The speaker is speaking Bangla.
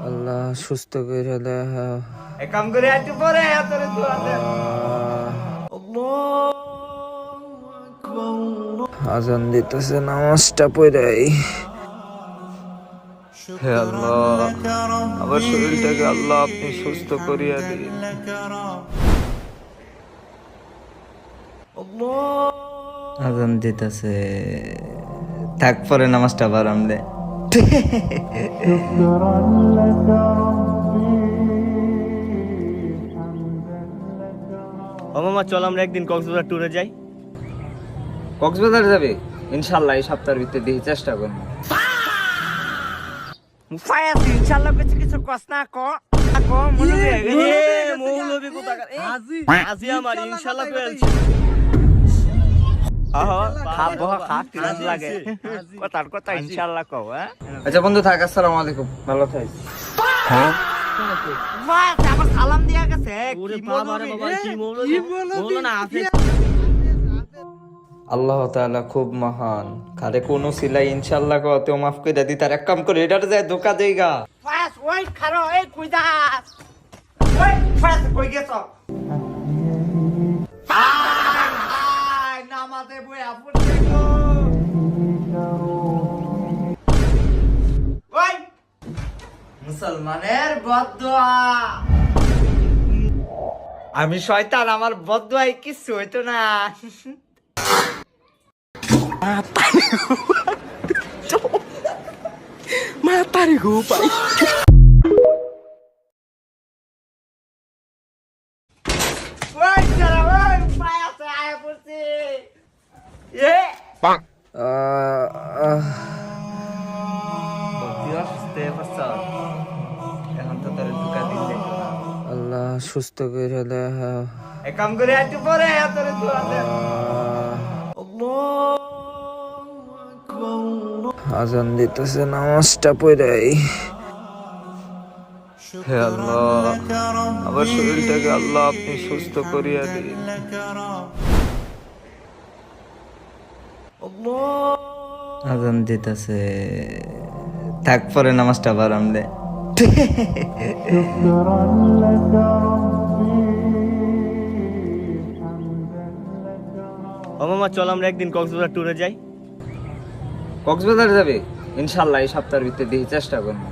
আল্লাহ সুস্থ করে দেয়। আজান দিতেছে, নামাজটা পড়াই। হে আল্লাহ, আমার শরীরটাকে আল্লাহ আপনি সুস্থ করিয়া দিন। আজান দিতেছে, থাক পরে নামাজটা বাড়াম রে। ও মামা, চল আমরা একদিন কক্সবাজার ট্যুরে যাই। কক্সবাজার যাবে? ইনশাল্লাহ এই সপ্তাহের ভিতরে দেখি, চেষ্টা করবো। ইনশাআল্লাহ কিছু কস না ক মৌলবি কোথাকার আজি আমার ইনশাআল্লাহ কইলছি। আচ্ছা বন্ধু থাক, আসসালামু আলাইকুম, ভালো থাকিস। সালাম দিয়া গেছে। আল্লাহ তাআলা খুব মহান, কারে কোন সিলাই ইনশাআল্লাহ কতেও মাফ করে দি। তার এক কাম করে এটার যায় ধোকা দেইগা। ওই খারো, এই কই যাস? ওই ফাস কই গেছ? নামাজে বই আপন দেখো। ওই মুসলমানের বদদুয়া। আমি শয়তান, আমার বদদুয়াই কিছু হইতো না। Matari ko pa. Wait, wait, paya saya kursi. Ye. Bang. আল্লাহ সুস্থ করে দেয়। কাম করে একটু পরে তোর দোয়া দে। আজান দিতেছে, নামাজটা পড়াই। হে আল্লাহ, আমার শরীরটাকে আল্লাহ আপনি সুস্থ করিয়া দিন। আজান দিতেছে, থাক পরে নামাজটা বাড়াম রে। ও মামা, চল আমরা একদিন কক্সবাজার ট্যুরে যাই। কক্সবাজার যাবে? ইনশাল্লাহ এই সপ্তাহের ভিতরে দেখি, চেষ্টা করবো।